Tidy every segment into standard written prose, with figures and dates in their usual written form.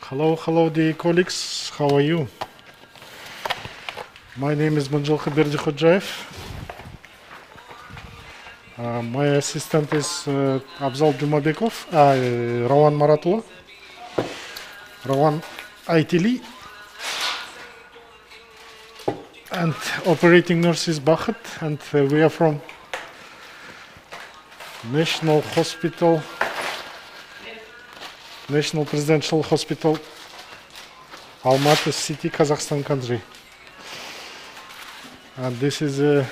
Hello, dear colleagues. How are you? My name is Mynzhylky Berdikhojayev. My assistant is Abzal Jumabekov, Rowan Maratullah, Rowan Aitili, and operating nurse is Bakhat, and we are from National Presidential Hospital, Almaty City, Kazakhstan country. And this is a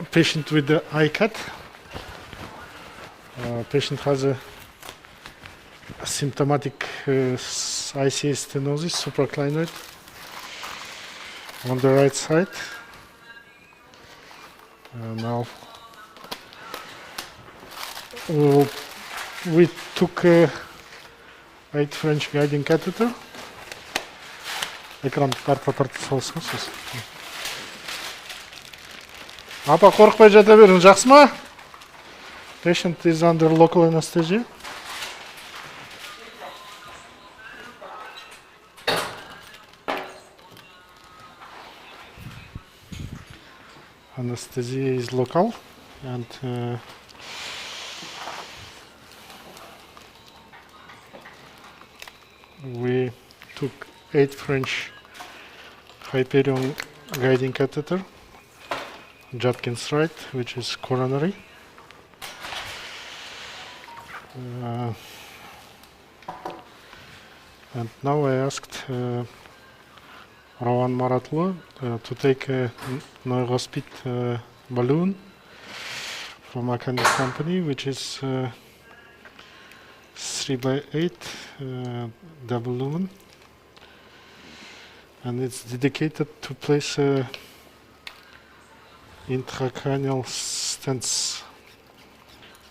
patient with the ICAD. Patient has a symptomatic ICA stenosis, supraclinoid, on the right side. Now we took 8 French guiding catheter. Экран карта тартып салсаңыз. Апа, қорықпай жата беріңіз, жақсы ма? Patient is under local anesthesia. Anesthesia is local, and we took 8 French Hyperion guiding catheter, Judkins right, which is coronary. And now I asked Rowan Maratullah to take a Neurospit balloon from a kind of company, which is 3x8 double lumen, and it's dedicated to place intracranial stents,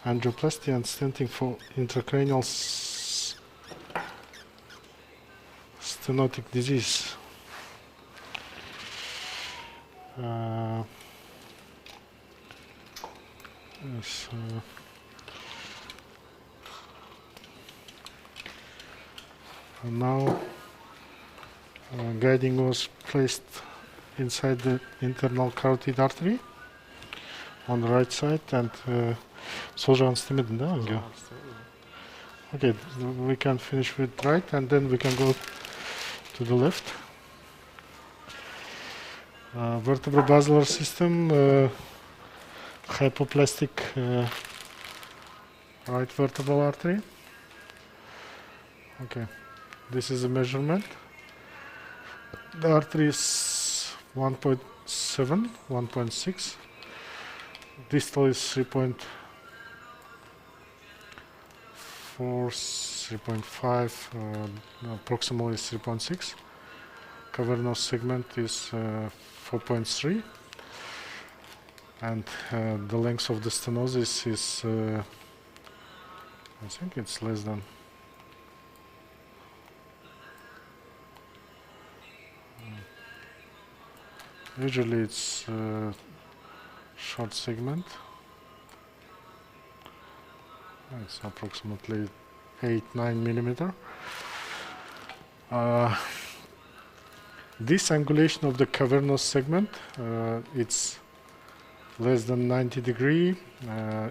angioplasty and stenting for intracranial stenotic disease. Yes, and now guiding was placed inside the internal carotid artery on the right side, and sol жағын істемедің да? Okay, we can finish with right, and then we can go to the left. Vertebrobasilar system, hypoplastic right vertebral artery. Okay, this is a measurement. The artery is 1.7, 1.6. Distal is 3.4, 3.5, proximal is 3.6. Cavernous segment is 4.3, and the length of the stenosis is, I think it's less than usually it's short segment. It's approximately 8-9 millimeter. This angulation of the cavernous segment, it's less than 90 degree.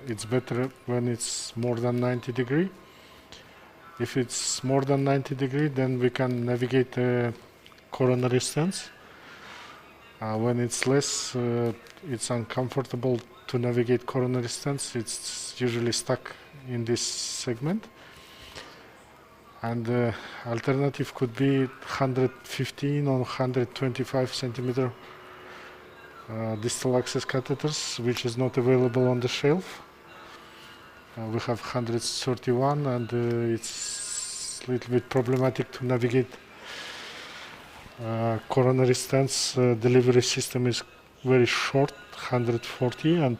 It's better when it's more than 90 degree. If it's more than 90 degree, then we can navigate the coronary stents. When it's less, it's uncomfortable to navigate coronary stents. It's usually stuck in this segment. And the alternative could be 115 or 125 centimeter distal access catheters, which is not available on the shelf. We have 131, and it's a little bit problematic to navigate coronary stents. Delivery system is very short, 140, and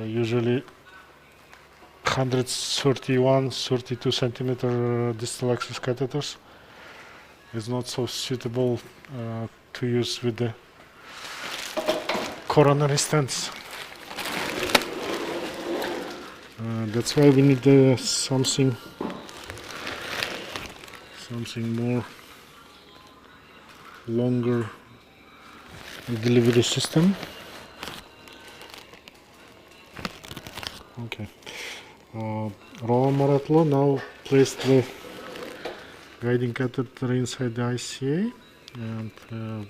usually 131, 32 centimeter distal access catheters is not so suitable to use with the coronary stents. That's why we need something more longer delivery system. Okay. Roland Maratlo now placed the guiding catheter inside the ICA, and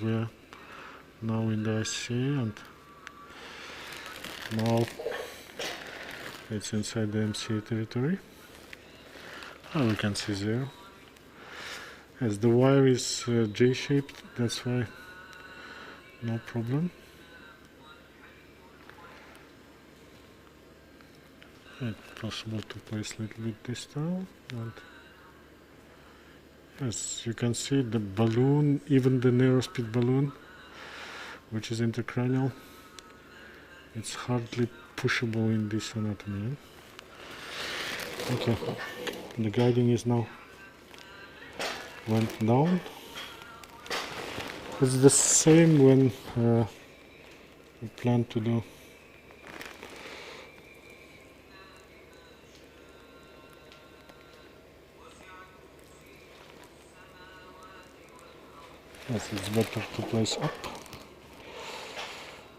we're now in the ICA, and now it's inside the MCA territory. We can see there. As the wire is J-shaped, that's why no problem. It's possible to place a little bit distal, and as you can see, the balloon, even the narrow speed balloon, which is intracranial, it's hardly pushable in this anatomy. Okay, the guiding is now went down. It's the same when we plan to do yes, it's better to place up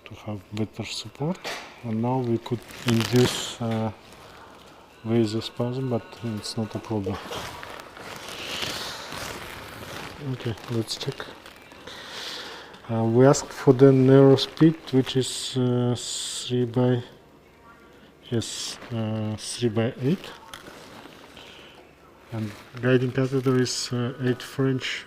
to have better support, and now we could induce vasospasm, but it's not a problem. Okay, let's check. We asked for the narrow speed, which is 3 by 8, and guiding catheter is 8 French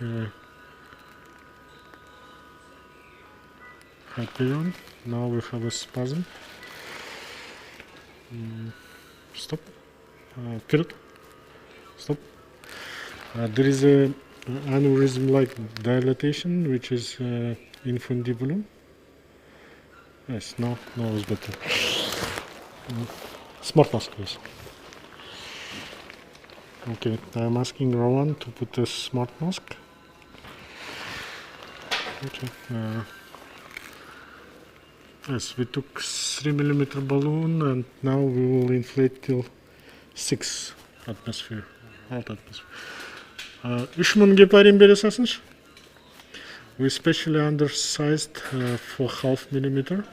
Hyperion. Now we have a spasm. Stop. Вперед. Stop. There is a aneurysm-like dilatation, which is infundibulum. Yes, now is better. Smart mask, please. Okay, I'm asking Rowan to put a smart mask. Okay. Yes, we took 3 mm balloon, and now we will inflate till 6 atmosphere. 6 atmosphere. 3000 гепарин бере салсыншы. We specially undersized for 0.5 mm.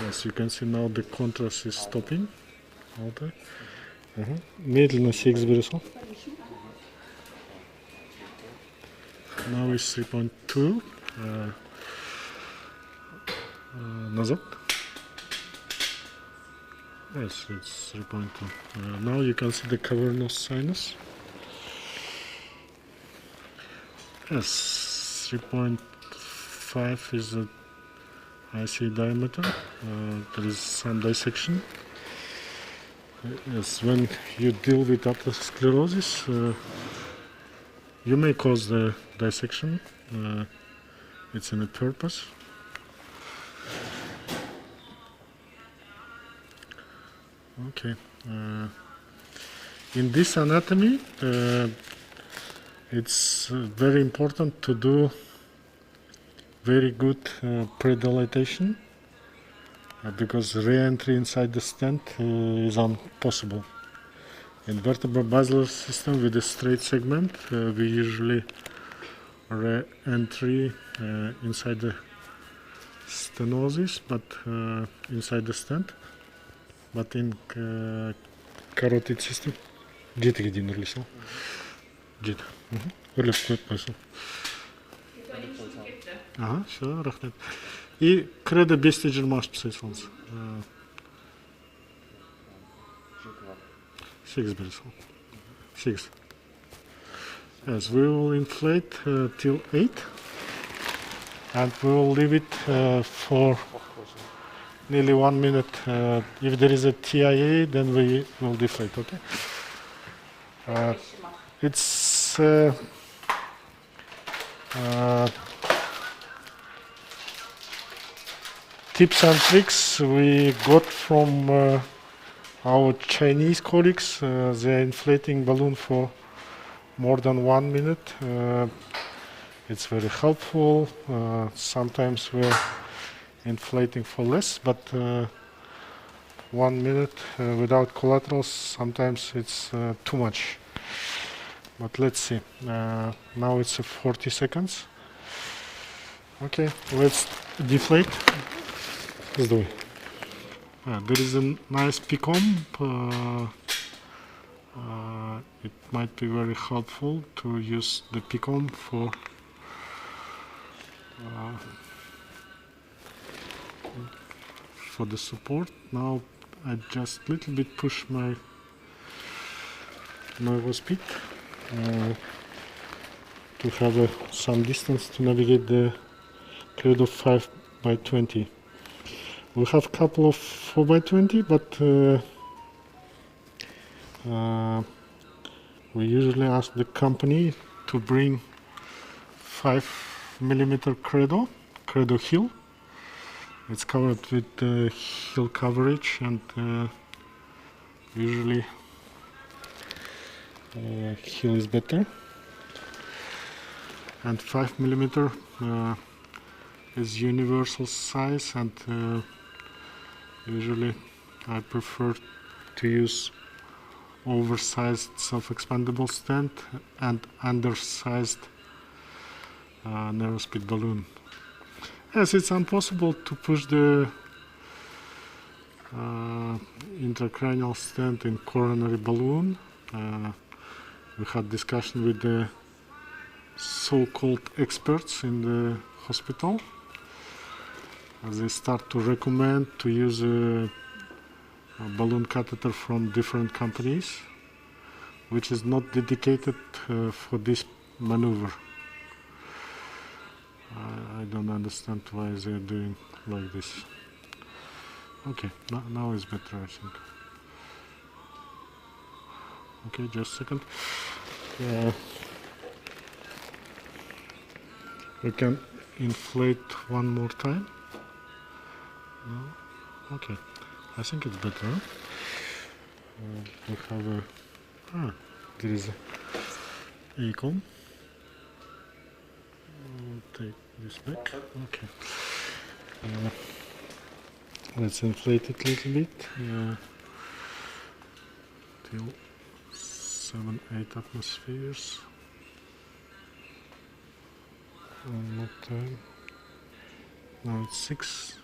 As you can see now, the contrast is stopping. Медленно 6 бере сал. Now is 3.2. Назад. Yes, it's 3.2. Now you can see the cavernous sinus. Yes, 3.5 is the ICA diameter. There is some dissection. Yes, when you deal with atherosclerosis, you may cause the dissection. It's in a purpose. Okay. In this anatomy, it's very important to do very good pre-dilatation because re-entry inside the stent is impossible. In vertebral basilar system with a straight segment, we usually re-entry inside the stenosis, but inside the stent. But in carotid system, где-то где нарисовал? Где-то. Ага, все, рахмет. И кредо без тежермаш писалось. 6 бересал. 6. Yes, we will inflate till 8, and we will leave it for nearly 1 minute. If there is a TIA, then we will deflate. Okay. It's tips and tricks we got from our Chinese colleagues. They're inflating balloon for more than 1 minute. It's very helpful. Sometimes we're inflating for less, but 1 minute without collaterals, sometimes it's too much. But let's see. Now it's 40 seconds. Okay, let's deflate. There is a nice PCOM. It might be very helpful to use the PCOM for the support. Now I just little bit push my nervous speed to have some distance to navigate the credo 5x20. We have a couple of 4x20, but we usually ask the company to bring 5mm credo heel. It's covered with heel coverage, and usually heel is better. And 5mm is universal size, and usually I prefer to use oversized self-expandable stent and undersized narrow speed balloon. Yes, it's impossible to push the intracranial stent in coronary balloon. We had discussion with the so-called experts in the hospital. They start to recommend to use a balloon catheter from different companies, which is not dedicated for this maneuver. I don't understand why they're doing like this. Okay, now it's better, I think. Okay, just a second. We can inflate one more time. No? Okay, I think it's better. We have a there is a icon. Take this back. Okay. Let's inflate it a little bit till 7-8 atmospheres. One more time. Now it's 6,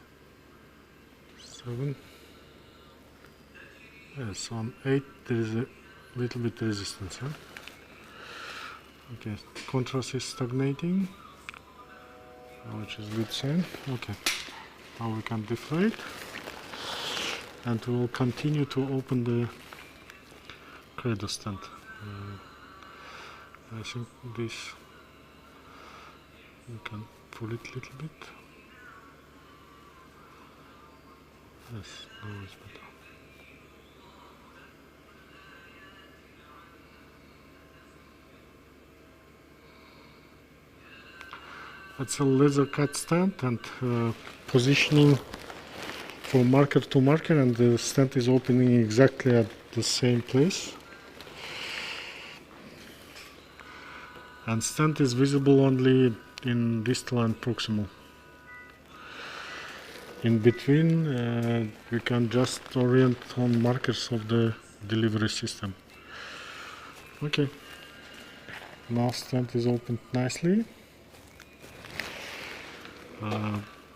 7. Yes, on 8 there is a little bit resistance. Huh? Okay, contrast is stagnating, which is a good sign. Okay, now we can deflate, and we will continue to open the credo stent. I think this we can pull it a little bit. Yes, now it's better. It's a laser cut stent, and positioning from marker to marker, and the stent is opening exactly at the same place. And stent is visible only in distal and proximal. In between, we can just orient on markers of the delivery system. Okay, now stent is opened nicely.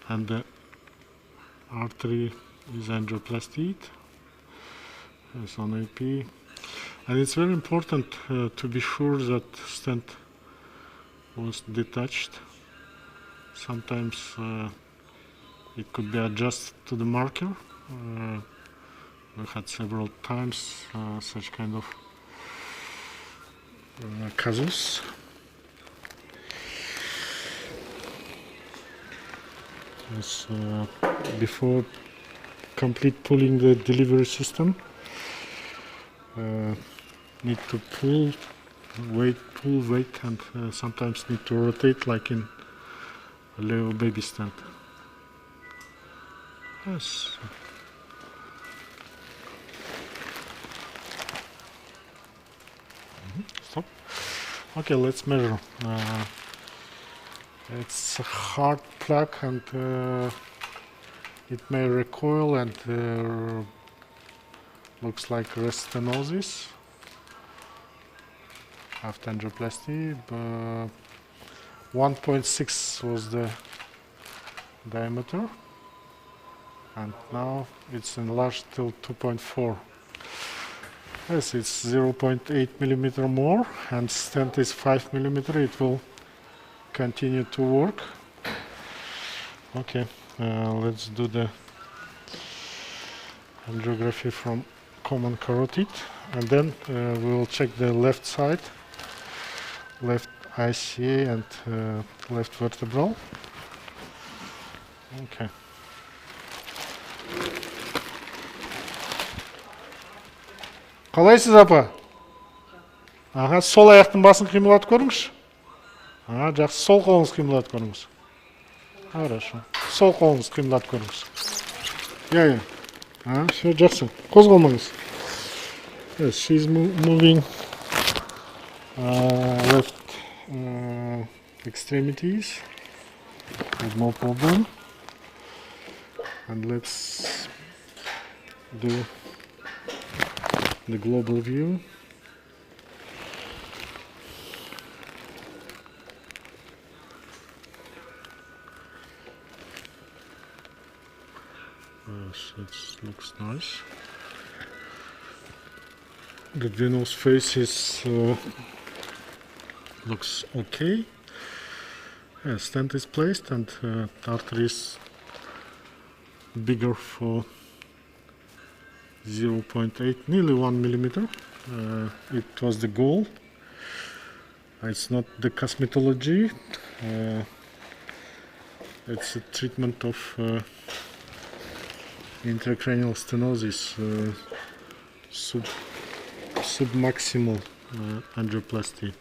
And the artery is angioplasty. It's on AP, and it's very important to be sure that stent was detached. Sometimes it could be adjusted to the marker. We had several times such kind of casus. Yes, before complete pulling the delivery system, need to pull, wait, and sometimes need to rotate, like in a little baby stent. Yes. Stop. Okay, let's measure. It's a hard plug, and it may recoil, and looks like rest stenosis after angioplasty. 1.6 was the diameter, and now it's enlarged till 2.4. Yes, it's 0.8 millimeter more, and stent is 5 millimeter. It will continue to work. Okay, let's do the angiography from common carotid, and then we will check the left side, left ICA and left vertebral. Okay. Қалайсыз апа? Аға, сол аяқтың басын қимылдатып көріңізші. Аға, жақсы, сол қолыңыз қимылдатып көріңіз. Хорошо. Сол қолыңыз қимылдатып көріңіз. Я. Все, жақсы. Қозғалмаңыз. Yes, she's moving left extremities with no problem. And let's do the global view. Yes, it looks nice. The venous face is looks okay. Stent is placed, and artery is bigger for 0.8, nearly 1 millimeter. It was the goal. It's not the cosmetology. It's a treatment of intracranial stenosis, submaximal angioplasty.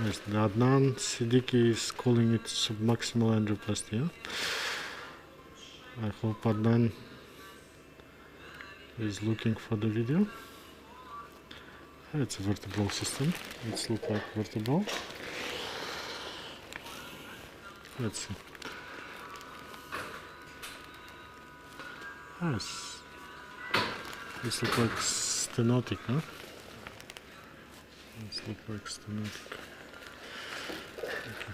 Yes, the Adnan Siddiqui is calling it submaximal angioplasty. Yeah? I hope Adnan is looking for the video. It's a vertebral system. It looks like vertebral. Let's see. Yes. This looks like stenotic, huh? It looks like stenotic. Okay.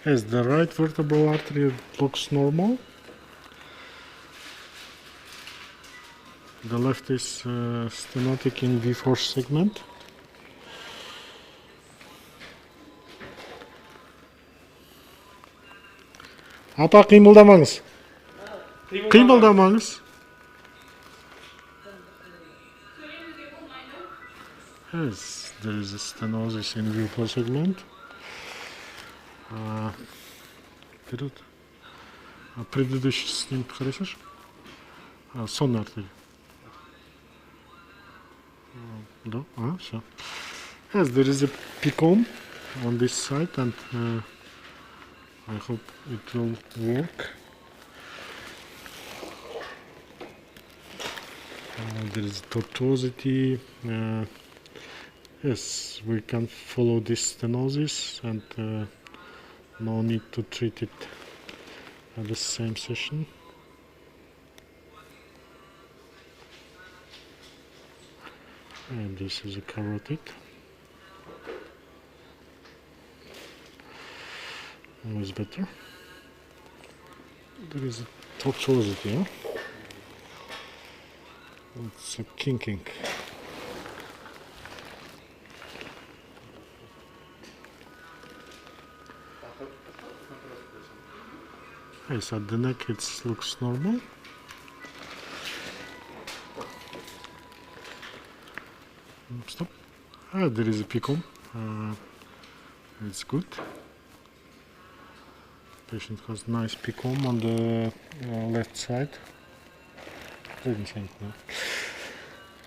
Yes, the right vertebral artery looks normal. The left is stenotic in V4 segment. Апа, қимылдамаңыз. Қимылдамаңыз. Yes, there is a stenosis in V4 segment. Вперед. Предыдущий снимок хорошо? Сонная артерия. Да, все. Yes, there is a picom on this side, and I hope it will work. There is tortuosity. Yes, we can follow this stenosis, and no need to treat it at the same session. And this is a carotid. Always better. There is a tortuosity, huh? It's a kinking. Yes, at the neck it looks normal. Stop. There is a picom. It's good. Patient has nice picom on the left side. Didn't think, no.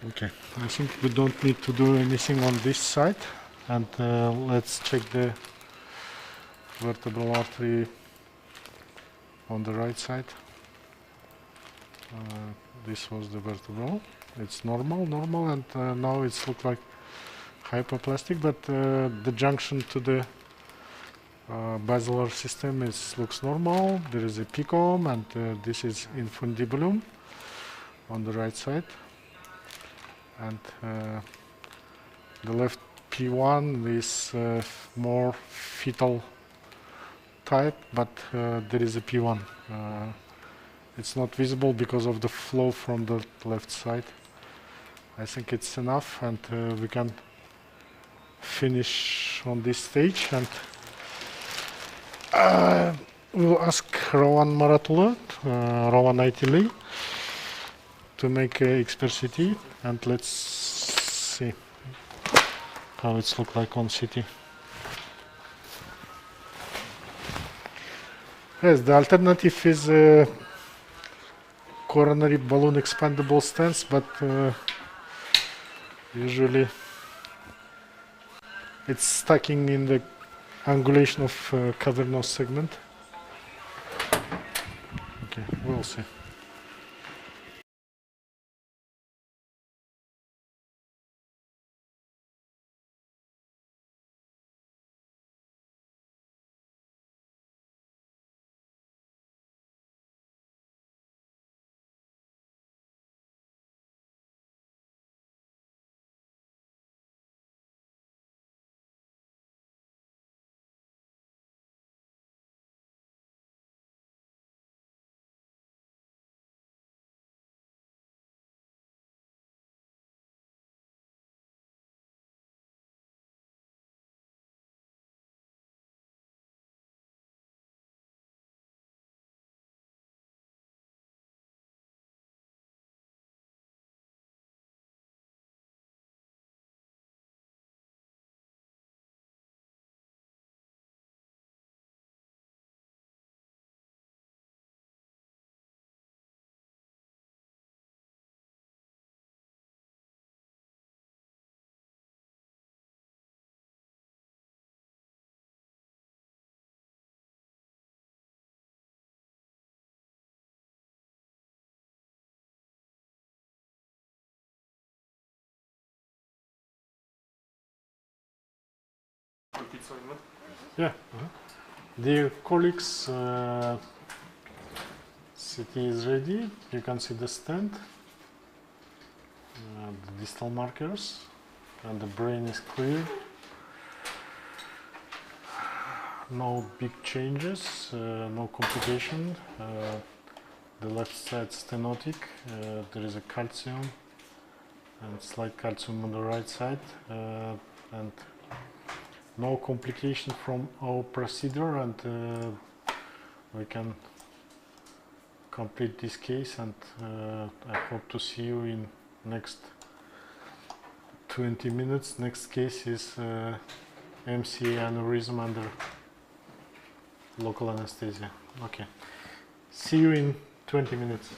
Okay, I think we don't need to do anything on this side, and let's check the vertebral artery on the right side. this was the vertebral. It's normal, and now it's look like hypoplastic, but the junction to the basilar system looks normal. There is a pecom, and this is infundibulum on the right side, and the left P1 is more fetal type, but there is a P1. It's not visible because of the flow from the left side. I think it's enough, and we can finish on this stage, and we'll ask Rowan Maratula, Rowan ITLE, to make a expert CT, and let's see how it's look like on CT. Yes, the alternative is coronary balloon expandable stents, but usually it's stacking in the angulation of cavernous segment. Okay, we'll see. Yeah. Dear colleagues, CT is ready. You can see the stent, the distal markers, and the brain is clear. No big changes, no complication. The left side stenotic. There is a calcium and slight calcium on the right side, and no complication from our procedure, and we can complete this case, and I hope to see you in next 20 minutes. Next case is MCA aneurysm under local anesthesia. Okay, see you in 20 minutes.